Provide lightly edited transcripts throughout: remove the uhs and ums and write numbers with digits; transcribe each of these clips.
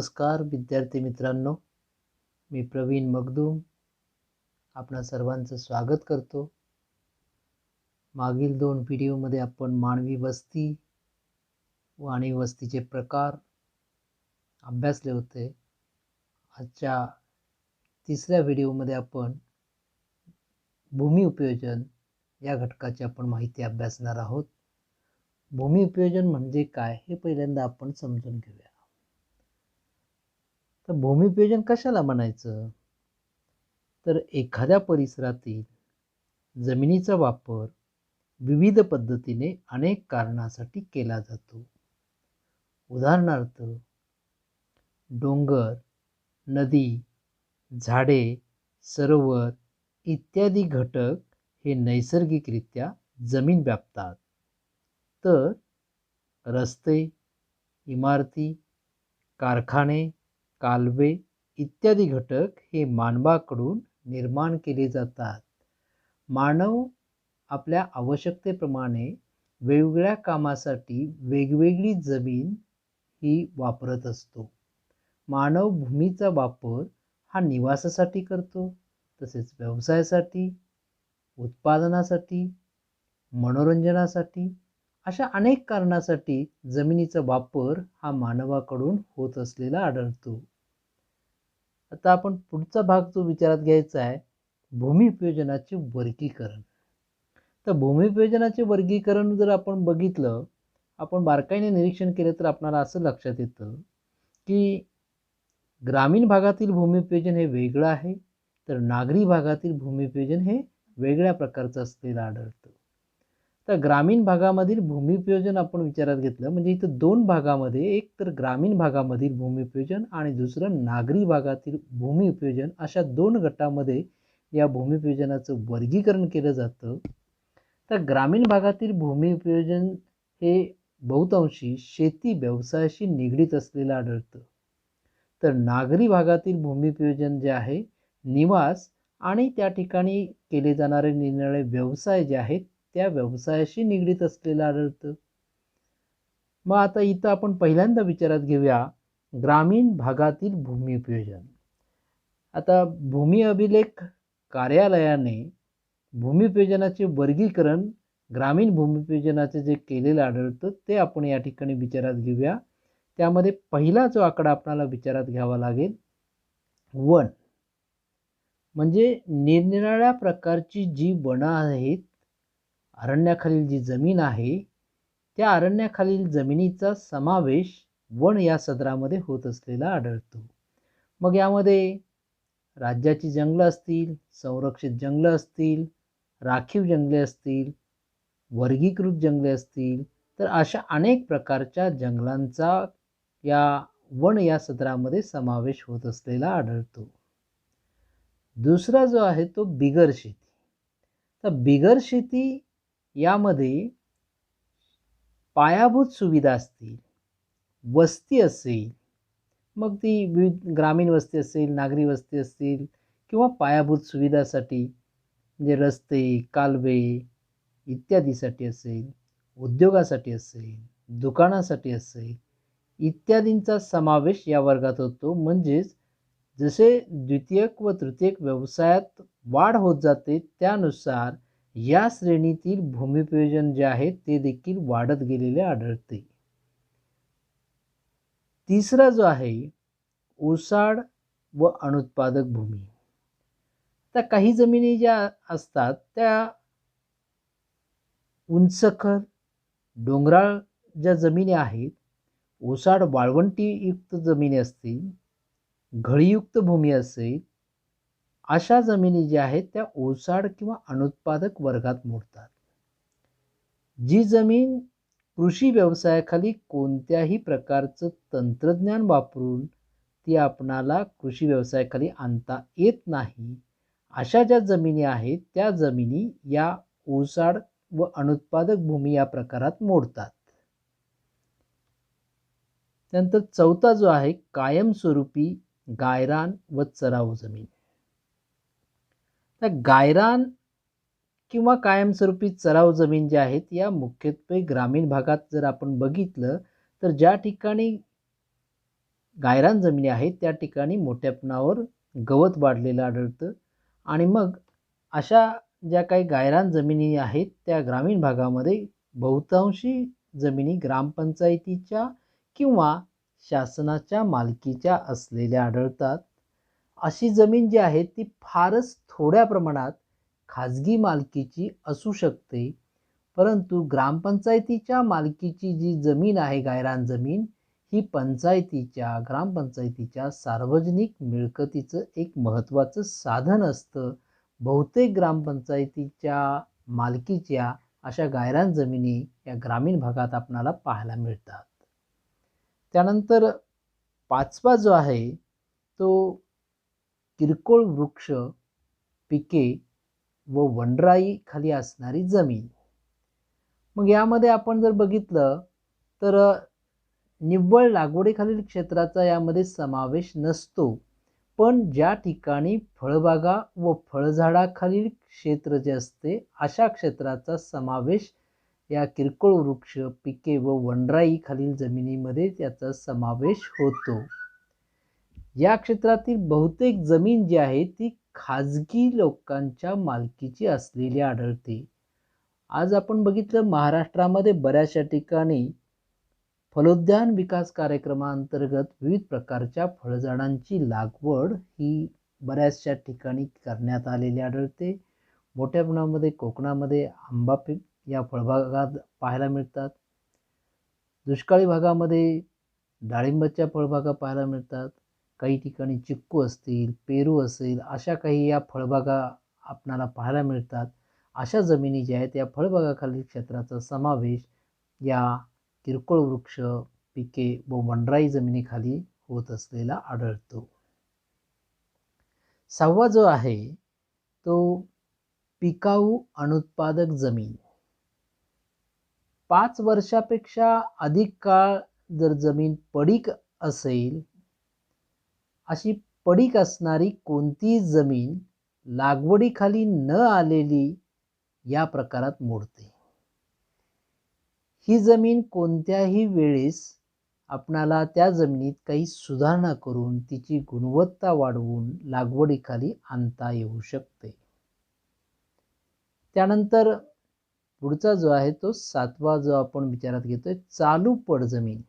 नमस्कार विद्यार्थी मित्रांनो, मी प्रवीण मगदूम आपणा सर्वांचं स्वागत करतो। मागील 2 व्हिडिओमध्ये आपण मानवी वस्ती आणि वस्तीचे प्रकार अभ्यासले होते। आजच्या तिसऱ्या व्हिडिओमध्ये आपण भूमी उपयोजन या घटकाची आपण माहिती अभ्यासणार आहोत। भूमी उपयोजन म्हणजे काय हे पहिल्यांदा आपण समजून घेऊया। तर भूमी उपयोजन कशाला म्हणायचं? तर एखाद्या परिसरातील जमिनीचा वापर विविध पद्धतीने अनेक कारणासाठी केला जातो। उदाहरणार्थ डोंगर, नदी, झाडे, सरोवर इत्यादी घटक हे नैसर्गिकरित्या जमीन व्यापतात। तर रस्ते, इमारती, कारखाने, कालवे इत्यादी घटक हे मानवाकडून निर्माण केले जातात। मानव आपल्या आवश्यकतेप्रमाणे वेगवेगळ्या कामासाठी वेगवेगळी जमीन ही वापरत असतो। मानव भूमीचा वापर हा निवासासाठी करतो, तसेच व्यवसायासाठी, उत्पादनासाठी, मनोरंजनासाठी अशा अनेक कारणासाठी जमिनीचा वापर हा मानवाकडून होत असलेला आढळतो। आता आपण पुढचा भाग जो विचारात घ्यायचा आहे, भूमी उपयोजनाचे वर्गीकरण। तर भूमी उपयोजनाचे वर्गीकरण जर आपण बघितलं, आपण बारकाईने निरीक्षण केलं तर आपल्याला असं लक्षात येतं की ग्रामीण भागातील भूमी उपयोजन हे वेगळं आहे, तर नागरी भागातील भूमी उपयोजन हे वेगळ्या प्रकारचं असलेलं आढळतं। तर ग्रामीण भागामधील भूमी उपयोजन आपण विचारात घेतलं म्हणजे इथं 2 भागामध्ये, एक तर ग्रामीण भागामधील भूमी उपयोजन आणि दुसरं नागरी भागातील भूमी उपयोजन अशा 2 गटामध्ये या भूमी उपयोजनाचं वर्गीकरण केलं जातं। तर ग्रामीण भागातील भूमी उपयोजन हे बहुतांशी शेती व्यवसायाशी निगडीत असलेलं आढळतं। तर नागरी भागातील भूमी उपयोजन जे आहे निवास आणि त्या ठिकाणी केले जाणारे निरनिराळे व्यवसाय जे आहेत त्या व्यवसायाशी निगडीत असलेलं आढळतं। मग आता इथं आपण पहिल्यांदा विचारात घेऊया ग्रामीण भागातील भूमी उपयोजन। आता भूमी अभिलेख कार्यालयाने भूमी उपयोजनाचे वर्गीकरण ग्रामीण भूमी उपयोजनाचे जे केलेलं आढळतं ते आपण या ठिकाणी विचारात घेऊया। त्यामध्ये पहिला जो आकडा आपल्याला विचारात घ्यावा लागेल, वन म्हणजे निरनिराळ्या प्रकारची जी वनं आहेत, अरण्याखालील जी जमीन आहे त्या अरण्याखालील जमिनीचा समावेश वन या सदरामध्ये होत असलेला आढळतो। मग यामध्ये राज्याची जंगलं असतील, संरक्षित जंगलं असतील, राखीव जंगले असतील, वर्गीकृत जंगले असतील, तर अशा अनेक प्रकारच्या जंगलांचा या वन या सदरामध्ये समावेश होत असलेला आढळतो। दुसरा जो आहे तो बिगर शेती। तर बिगर शेती यामध्ये पायाभूत सुविधा असतील, वस्ती असेल, मग ती ग्रामीण वस्ती असेल, नागरी वस्ती असतील किंवा पायाभूत सुविधासाठी म्हणजे रस्ते, कालवे इत्यादीसाठी असेल, उद्योगासाठी असेल, दुकानासाठी असेल इत्यादींचा समावेश या वर्गात होतो। म्हणजेच जसे द्वितीयक व तृतीयक व्यवसायात वाढ होत जाते त्यानुसार या श्रेणीतील भूमी उपयोजन जे आहे ते देखील वाढत गेलेले आढळते। तिसरा जो आहे ओसाड व अनुत्पादक भूमी। तर काही जमिनी ज्या असतात त्या उंचखर डोंगराळ ज्या जमिनी आहेत, ओसाड वाळवंटी युक्त जमिनी असतील, घळीयुक्त भूमी असेल, अशा जमिनी ज्या आहेत त्या ओसाड किंवा अनुत्पादक वर्गात मोडतात। जी जमीन कृषी व्यवसायाखाली कोणत्याही प्रकारचं तंत्रज्ञान वापरून ती आपणाला कृषी व्यवसायाखाली आणता येत नाही, अशा ज्या जमिनी आहेत त्या जमिनी या ओसाड व अनुत्पादक भूमी या प्रकारात मोडतात। त्यानंतर चौथा जो आहे कायमस्वरूपी गायरान व चराऊ जमीन। तर गायरान किंवा कायमस्वरूपी चराऊ जमीन ज्या आहेत या मुख्यत्वे ग्रामीण भागात जर आपण बघितलं तर ज्या ठिकाणी गायरान जमिनी आहेत त्या ठिकाणी मोठ्या प्रमाणावर गवत वाढलेलं आढळतं आणि मग अशा ज्या काही गायरान जमिनी आहेत त्या ग्रामीण भागामध्ये बहुतांशी जमिनी ग्रामपंचायतीच्या किंवा शासनाच्या मालकीच्या असलेल्या आढळतात. अशी जमीन जी आहे ती फारच थोड्या प्रमाणात खाजगी मालकीची असू शकते, परंतु ग्रामपंचायतीच्या मालकीची जी जमीन आहे गायरान जमीन ही ग्रामपंचायतीच्या सार्वजनिक मिळकतीचं एक महत्त्वाचं साधन असतं. बहुतेक ग्रामपंचायतीच्या मालकीच्या अशा गायरान जमिनी या ग्रामीण भागात आपणाला पाहायला मिळतात. त्यानंतर पाचवा जो आहे तो किरकोळ वृक्ष, पिके व वनराई खाली असणारी जमीन. मग यामध्ये आपण जर बघितलं तर निव्वळ लागवडीखालील क्षेत्राचा यामध्ये समावेश नसतो, पण ज्या ठिकाणी फळबागा व फळझाडाखालील क्षेत्र जे असते अशा क्षेत्राचा समावेश या किरकोळ वृक्ष, पिके व वनराई खालील जमिनीमध्ये त्याचा समावेश होतो. या क्षेत्रातील बहुतेक जमीन जी आहे ती खाजगी लोकांच्या मालकीची असलेली आढळते. आज आपण बघितलं महाराष्ट्रामध्ये बऱ्याचशा ठिकाणी फलोद्यान विकास कार्यक्रमाअंतर्गत विविध प्रकारच्या फळझाडांची लागवड ही बऱ्याचशा ठिकाणी करण्यात आलेली आढळते. मोठ्या प्रमाणामध्ये कोकणामध्ये आंबा पीक या फळबागात पाहायला मिळतात. दुष्काळी भागामध्ये डाळिंबाच्या फळबागा पाहायला मिळतात. काही ठिकाणी चिक्कू असतील, पेरू असेल अशा काही या फळबागा आपणाला पाहायला मिळतात. अशा जमिनी ज्या आहेत या फळबागाखालील क्षेत्राचा समावेश या किरकोळ वृक्ष, पिके व वनराई जमिनीखाली होत असलेला आढळतो. सहावा जो आहे तो पिकाऊ अनुत्पादक जमीन. 5 वर्षापेक्षा अधिक काळ जर जमीन पडीक असेल, अशी पडीक असणारी कोणतीही जमीन लागवडीखाली न आलेली या प्रकारात मोडते. ही जमीन कोणत्याही वेळेस आपणाला त्या जमिनीत काही सुधारणा करून तिची गुणवत्ता वाढवून लागवडीखाली आणता येऊ शकते. त्यानंतर पुढचा जो आहे तो 7वा जो आपण विचारात घेतोय चालू पड जमीन.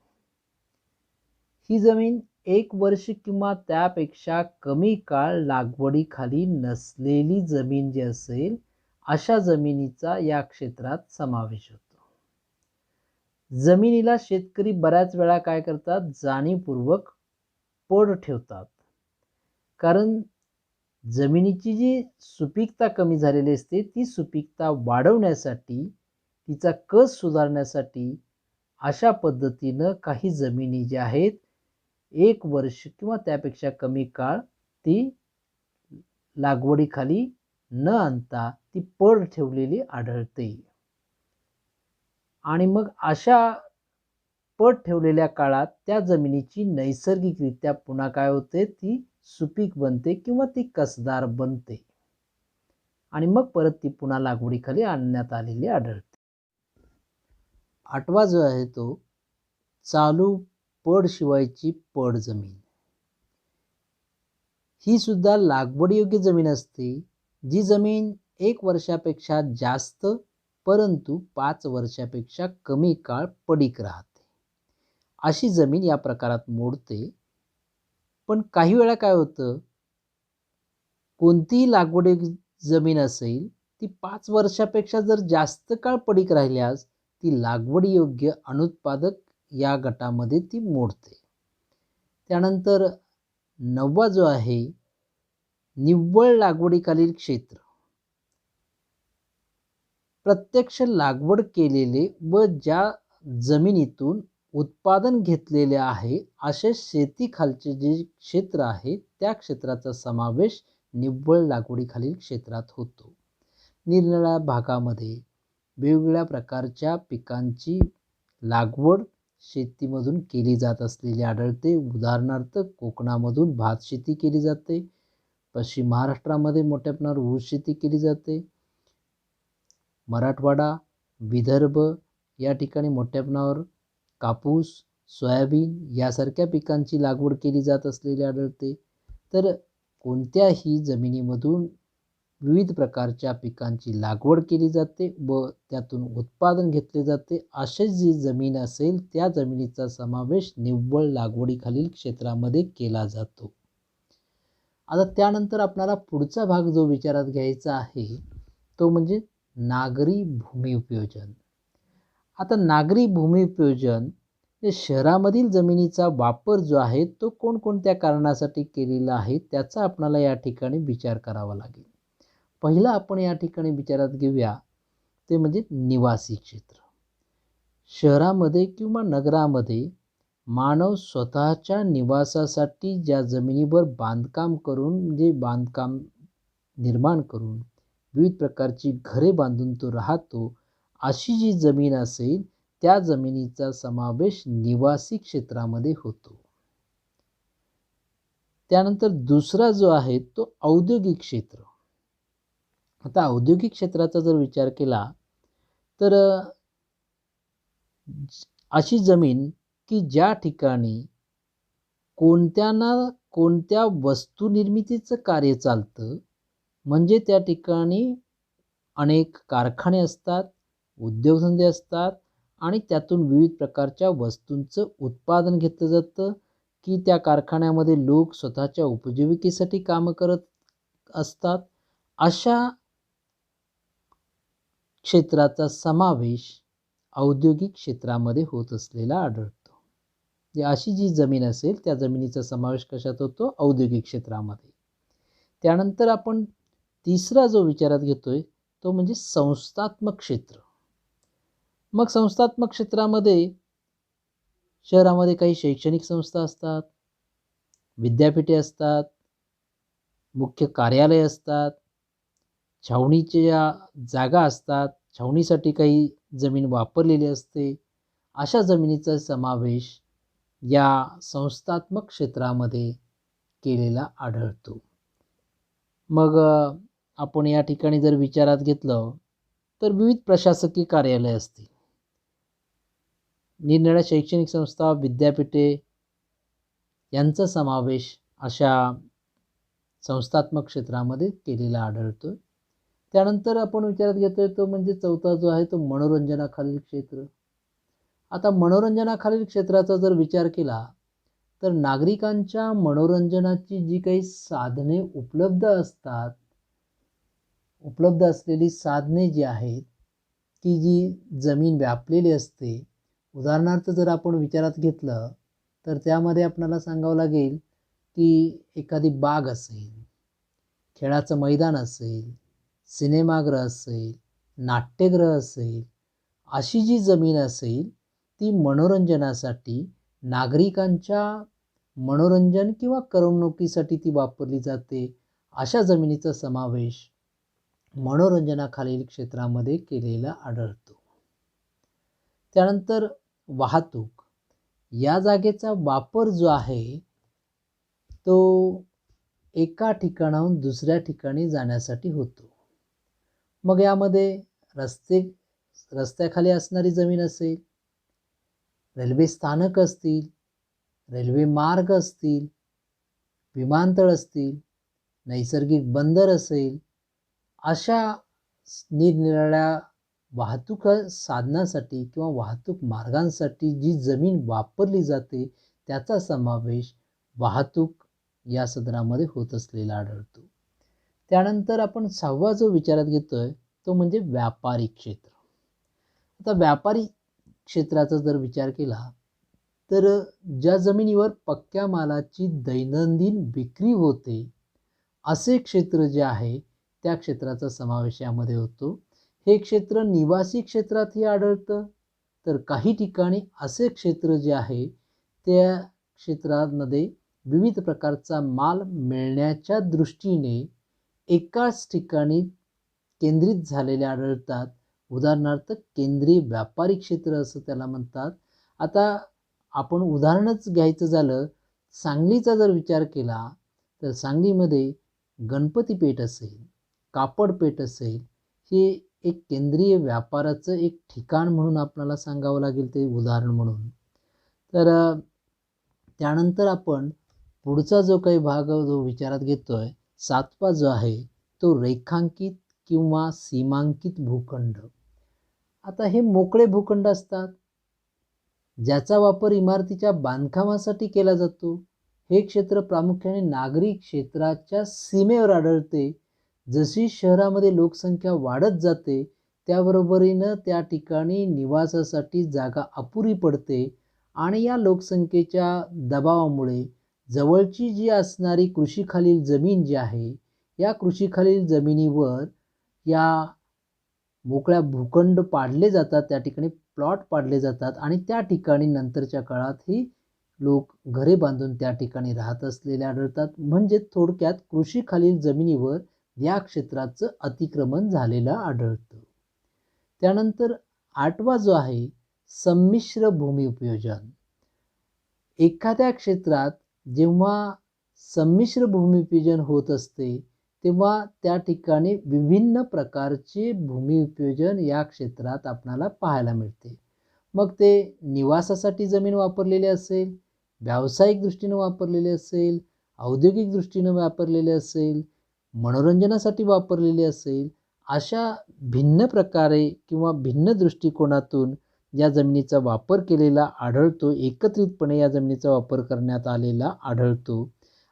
ही जमीन 1 वर्ष किंवा त्यापेक्षा कमी काळ लागवडीखाली नसलेली जमीन जी असेल अशा जमिनीचा या क्षेत्रात समावेश होतो. जमिनीला शेतकरी बऱ्याच वेळा काय करतात, जाणीवपूर्वक पड ठेवतात, कारण जमिनीची जी सुपीकता कमी झालेली असते ती सुपीकता वाढवण्यासाठी, तिचा कस सुधारण्यासाठी अशा पद्धतीनं काही जमिनी ज्या आहेत 1 वर्ष किंवा त्यापेक्षा कमी काळ ती लागवडीखाली न आणता ती पड ठेवलेली आढळते. आणि मग अशा पड ठेवलेल्या काळात त्या जमिनीची नैसर्गिकरित्या पुन्हा काय होते, ती सुपीक बनते किंवा ती कसदार बनते आणि मग परत ती पुन्हा लागवडीखाली आणण्यात आलेली आढळते. 8वा जो आहे तो चालू पड शिवायची पड जमीन. ही सुद्धा लागवडीयोग्य जमीन असते, जी जमीन 1 वर्षापेक्षा जास्त परंतु 5 वर्षापेक्षा कमी काळ पडीक राहते. अशी जमीन या प्रकारात मोडते. पण काही वेळा काय होतं, कोणतीही लागवडी जमीन असेल ती 5 वर्षापेक्षा जर जास्त काळ पडीक राहिल्यास ती लागवडीयोग्य अनुत्पादक या गटामध्ये ती मोडते. त्यानंतर 9वा जो आहे निव्वळ लागवडीखालील क्षेत्र. प्रत्यक्ष लागवड केलेले व ज्या जमिनीतून उत्पादन घेतलेले आहे असे शेतीखालचे जे क्षेत्र आहे त्या क्षेत्राचा समावेश निव्वळ लागवडीखालील क्षेत्रात होतो. निरनिराळ्या भागामध्ये वेगवेगळ्या प्रकारच्या पिकांची लागवड शेतीमधून केली जात असलेली आढळते. उदाहरणार्थ कोकणामधून भात शेती केली जाते, पश्चिम महाराष्ट्रामध्ये मोठ्या प्रमाणावर ऊस शेती केली जाते, मराठवाडा, विदर्भ या ठिकाणी मोठ्या प्रमाणावर कापूस, सोयाबीन यासारख्या पिकांची लागवड केली जात असलेली आढळते. तर कोणत्याही जमिनीमधून विविध प्रकारच्या पिकांची लागवड केली जाते व त्यातून उत्पादन घेतले जाते, अशी जी जमीन असेल त्या जमिनीचा समावेश निव्वळ लागवडीखालील क्षेत्रामध्ये केला जातो. आता त्यानंतर आपल्याला पुढचा भाग जो विचारात घ्यायचा आहे तो म्हणजे नागरी भूमी उपयोजन. आता नागरी भूमी उपयोजन हे शहरामधील जमिनीचा वापर जो आहे तो कोणकोणत्या कारणासाठी केलेला आहे त्याचा आपल्याला या ठिकाणी विचार करावा लागेल. पहिलं आपण या ठिकाणी विचारात घेऊया ते म्हणजे निवासी क्षेत्र. शहरामध्ये किंवा नगरामध्ये मानव स्वतःच्या निवासासाठी ज्या जमिनीवर बांधकाम करून म्हणजे बांधकाम निर्माण करून विविध प्रकारची घरे बांधून तो राहतो, अशी जी जमीन असेल त्या जमिनीचा समावेश निवासी क्षेत्रामध्ये होतो. त्यानंतर दुसरा जो आहे तो औद्योगिक क्षेत्र. आता औद्योगिक क्षेत्राचा जर विचार केला तर अशी जमीन की ज्या ठिकाणी कोणत्या ना कोणत्या वस्तू निर्मितीचं कार्य चालतं, म्हणजे त्या ठिकाणी अनेक कारखाने असतात, उद्योगधंदे असतात आणि त्यातून विविध प्रकारच्या वस्तूंचं उत्पादन घेतलं जातं की त्या कारखान्यामध्ये लोक स्वतःच्या उपजीविकेसाठी कामं करत असतात. अशा क्षेत्राचा समावेश औद्योगिक क्षेत्रामध्ये होत असलेला आढळतो. अशी जी जमीन असेल त्या जमिनीचा समावेश कशात होतो? औद्योगिक क्षेत्रामध्ये. त्यानंतर आपण तिसरा जो विचारात घेतोय तो म्हणजे संस्थात्मक क्षेत्र. मग संस्थात्मक क्षेत्रामध्ये शहरामध्ये काही शैक्षणिक संस्था असतात, विद्यापीठे असतात, मुख्य कार्यालय असतात, छावणीच्या जागा असतात, छावणीसाठी काही जमीन वापरलेली असते. अशा जमिनीचा समावेश या संस्थात्मक क्षेत्रामध्ये केलेला आढळतो. मग आपण या ठिकाणी जर विचारात घेतलं तर विविध प्रशासकीय कार्यालय असतील, निरनिराळ्या शैक्षणिक संस्था, विद्यापीठे यांचा समावेश अशा संस्थात्मक क्षेत्रामध्ये केलेला आढळतो. त्यानंतर आपण विचारात घेतोय तो म्हणजे चौथा जो आहे तो मनोरंजनाखालील क्षेत्र. आता मनोरंजनाखालील क्षेत्राचा जर विचार केला तर नागरिकांच्या मनोरंजनाची जी काही साधने उपलब्ध असतात, उपलब्ध असलेली साधने जी आहेत ती जी जमीन व्यापलेली असते. उदाहरणार्थ जर आपण विचारात घेतलं तर त्यामध्ये आपल्याला सांगावं लागेल की एखादी बाग असेल, खेळाचं मैदान असेल, सिनेमागृह असेल, नाट्यगृह असेल, अशी जी जमीन असेल ती मनोरंजनासाठी नागरिकांच्या मनोरंजन किंवा करमणुकीसाठी ती वापरली जाते. अशा जमिनीचा समावेश मनोरंजनाखालील क्षेत्रामध्ये केलेला आढळतो. त्यानंतर वाहतूक. या जागेचा वापर जो आहे तो एका ठिकाणाहून दुसऱ्या ठिकाणी जाण्यासाठी होतो. मग यामध्ये रस्त्याखाली असणारी जमीन असेल, रेल्वे स्थानक असतील, रेल्वे मार्ग असतील, विमानतळ असतील, नैसर्गिक बंदर असेल, अशा निरनिराळ्या वाहतूक साधनासाठी किंवा वाहतूक मार्गांसाठी जी जमीन वापरली जाते त्याचा समावेश वाहतूक या सदरामध्ये होत असलेला आढळतो. त्यानंतर आपण सहावा जो विचारात घेतोय तो म्हणजे व्यापारी क्षेत्र. आता व्यापारी क्षेत्राचा जर विचार केला तर ज्या जमिनीवर पक्क्या मालाची दैनंदिन विक्री होते असे क्षेत्र जे आहे त्या क्षेत्राचा समावेश यामध्ये होतो. हे क्षेत्र निवासी क्षेत्रातही आढळतं, तर काही ठिकाणी असे क्षेत्र जे आहे त्या क्षेत्रामध्ये विविध प्रकारचा माल मिळण्याच्या दृष्टीने एकाच ठिकाणी केंद्रित झालेले आढळतात. उदाहरणार्थ केंद्रीय व्यापारी क्षेत्र असं त्याला म्हणतात. आता आपण उदाहरणच घ्यायचं झालं, सांगलीचा जर विचार केला तर सांगलीमध्ये गणपती पेठ असेल, कापड पेठ असेल, हे एक केंद्रीय व्यापाराचं एक ठिकाण म्हणून आपल्याला सांगावं लागेल ते उदाहरण म्हणून. तर त्यानंतर आपण पुढचा जो काही भाग जो विचारात घेतोय 7वा जो आहे तो रेखांकित किंवा सीमांकित भूखंड. आता हे मोकळे भूखंड असतात ज्याचा वापर इमारतीच्या बांधकामासाठी केला जातो. हे क्षेत्र प्रामुख्याने नागरी क्षेत्राच्या सीमेवर आढळते. जशी शहरामध्ये लोकसंख्या वाढत जाते त्याबरोबरीनं त्या ठिकाणी निवासासाठी जागा अपुरी पडते आणि या लोकसंख्येच्या दबावामुळे जवळची जी असणारी कृषीखालील जमीन जी आहे या कृषीखालील जमिनीवर या मोकळ्या भूखंड पाडले जातात, त्या ठिकाणी प्लॉट पाडले जातात आणि त्या ठिकाणी नंतरच्या काळातही लोक घरे बांधून त्या ठिकाणी राहत असलेले आढळतात. म्हणजे थोडक्यात कृषीखालील जमिनीवर या क्षेत्राचं अतिक्रमण झालेलं आढळतं. त्यानंतर 8वा जो आहे संमिश्र भूमी उपयोजन. एखाद्या क्षेत्रात जेव्हा संमिश्र भूमिपूजन होत असते तेव्हा त्या ठिकाणी विभिन्न प्रकारचे भूमिपूजन या क्षेत्रात आपणाला पाहायला मिळते. मग ते निवासासाठी जमीन वापरलेली असेल, व्यावसायिक दृष्टीने वापरलेले असेल, औद्योगिक दृष्टीने वापरलेले असेल, मनोरंजनासाठी वापरलेले असेल, अशा भिन्न प्रकारे किंवा भिन्न दृष्टिकोनातून या जमिनीचा वापर केलेला आढळतो. एकत्रितपणे या जमिनीचा वापर करण्यात आलेला आढळतो.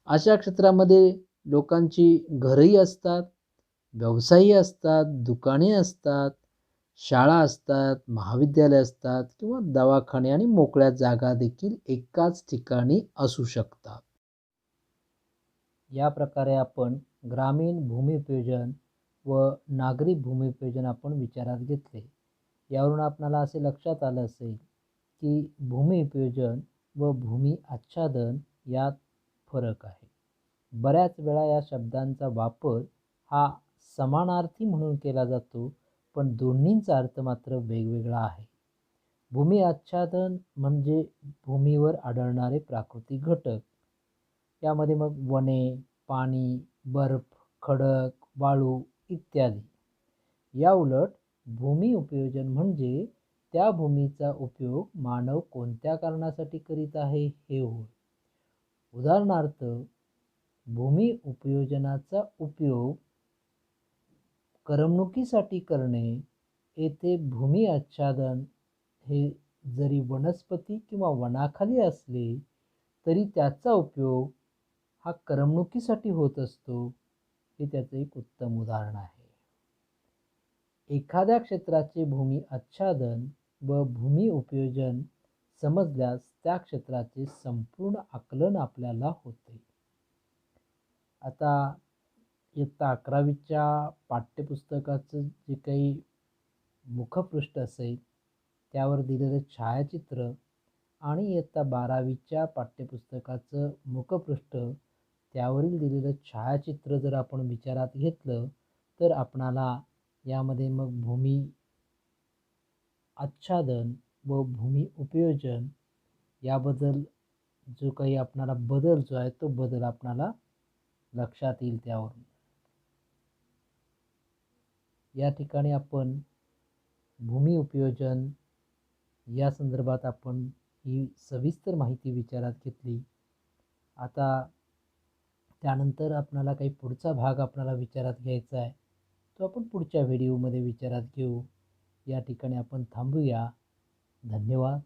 अशा क्षेत्रामध्ये लोकांची घरही असतात, व्यवसायही असतात, दुकाने असतात, शाळा असतात, महाविद्यालय असतात किंवा दवाखाने आणि मोकळ्या जागा देखील एकाच ठिकाणी असू शकतात. या प्रकारे आपण ग्रामीण भूमिपूजन व नागरी भूमिपूजन आपण विचारात घेतले. यावरून आपणाला असे लक्षात आलं असेल की भूमिपूजन व भूमी आच्छादन यात फरक आहे. बऱ्याच वेळा या शब्दांचा वापर हा समानार्थी म्हणून केला जातो, पण दोन्हींचा अर्थ मात्र वेगवेगळा आहे. भूमी आच्छादन म्हणजे भूमीवर आढळणारे प्राकृतिक घटक. यामध्ये मग वने, पाणी, बर्फ, खडक, वाळू इत्यादी. या उलट भूमी उपयोजन म्हणजे त्या भूमीचा उपयोग मानव कोणत्या कारणासाठी करीत आहे हे होय. उदाहरणार्थ भूमी उपयोजनाचा उपयोग करमणुकीसाठी करणे. येथे भूमी आच्छादन हे जरी वनस्पती किंवा वनाखाली असले तरी त्याचा उपयोग हा करमणुकीसाठी होत असतो. हे त्याचं एक उत्तम उदाहरण आहे. एखाद्या क्षेत्राचे भूमी आच्छादन व भूमी उपयोजन समजल्यास त्या क्षेत्राचे संपूर्ण आकलन आपल्याला होते. आता इयत्ता 11वीच्या पाठ्यपुस्तकाचं जे काही मुखपृष्ठ असेल त्यावर दिलेलं छायाचित्र आणि इयत्ता 12वीच्या पाठ्यपुस्तकाचं मुखपृष्ठ त्यावरील दिलेलं छायाचित्र जर आपण विचारात घेतलं तर आपणाला यामध्ये मग भूमी आच्छादन व भूमी उपयोजन याबद्दल जो काही आपणाला बदल जो आहे तो बदल आपणाला लक्षात येईल. त्यावरून या ठिकाणी आपण भूमी उपयोजन या संदर्भात आपण ही सविस्तर माहिती विचारात घेतली. आता त्यानंतर आपणाला काही पुढचा भाग आपणाला विचारात घ्यायचा आहे तो आपण पुढच्या व्हिडिओमध्ये विचारात घेऊ. या ठिकाणी आपण थांबूया. धन्यवाद.